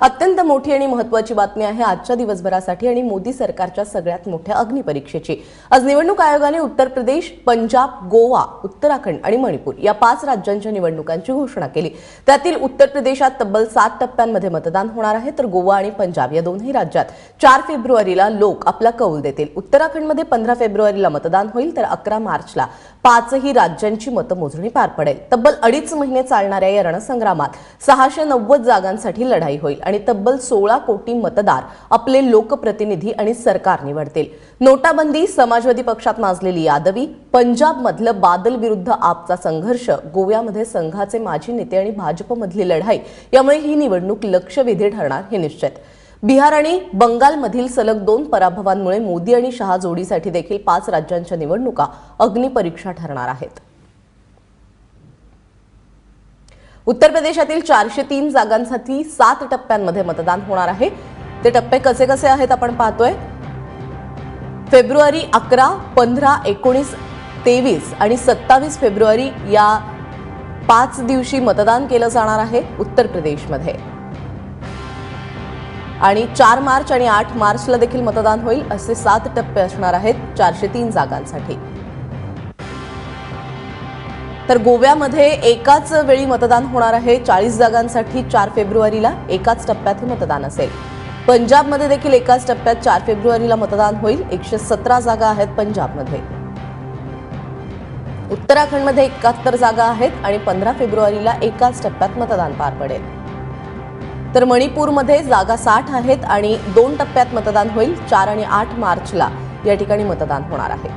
अत्यंत मोठी आणि महत्त्वाची बातमी आहे आजच्या दिवसभरासाठी आणि मोदी सरकारच्या सगळ्यात मोठ्या अग्निपरीक्षेची। आज निवडणूक आयोगाने उत्तर प्रदेश, पंजाब, गोवा, उत्तराखंड आणि मणिपूर या 5 राज्यांच्या निवडणुकांची घोषणा केली। त्यातील उत्तर प्रदेशात तब्बल 7 टप्प्यांमध्ये मतदान होणार आहे, तर गोवा आणि पंजाब या दोन्ही राज्यात 4 फेब्रुवारीला लोक आपला कौल देतील। उत्तराखंडमध्ये 15 फेब्रुवारीला मतदान होईल, तर 11 मार्चला 5ही राज्यांची मतमोजणी पार पडेल। तब्बल 2.5 महिने चालणाऱ्या या रणसंग्रामात 690 जागांसाठी लढाई होईल आणि तब्बल 16 कोटी मतदार आपले लोकप्रतिनिधी आणि सरकार निवडतील। नोटाबंदी, समाजवादी पक्षात माजलेली यादवी, पंजाबमधलं बादल विरुद्ध आपचा संघर्ष, गोव्यामध्ये संघाचे माजी नेते आणि भाजपमधली लढाई यामुळे ही निवडणूक लक्षवेधी ठरणार हे निश्चित। बिहार आणि बंगालमधील सलग 2 पराभवांमुळे मोदी आणि शहा जोडीसाठी देखील 5 राज्यांच्या निवडणुका अग्निपरीक्षा ठरणार आहेत। उत्तर प्रदेशातील 403 जागांसाठी 7 टप्प्यांमध्ये मतदान होणार आहे। ते टप्पे कसे कसे आहेत आपण पाहतोय। फेब्रुवारी 11, 15, 19, 23 आणि 27 फेब्रुवारी या 5 दिवशी मतदान केलं जाणार आहे उत्तर प्रदेशमध्ये। आणि 4 मार्च आणि 8 मार्चला देखील मतदान होईल। असे 7 टप्पे असणार आहेत 403 जागांसाठी। तर गोव्यामध्ये एकाच वेळी मतदान होणार आहे 40 जागांसाठी 4 फेब्रुवारीला एकाच टप्प्यात हे मतदान असेल। पंजाबमध्ये देखील एकाच टप्प्यात 4 फेब्रुवारीला मतदान होईल। 117 जागा आहेत पंजाबमध्ये। उत्तराखंडमध्ये 71 जागा आहेत आणि 15 फेब्रुवारीला एकाच टप्प्यात मतदान पार पडेल। तर मणिपूरमध्ये जागा 60 आहेत आणि 2 टप्प्यात मतदान होईल। 4 आणि 8 मार्चला या ठिकाणी मतदान होणार आहे।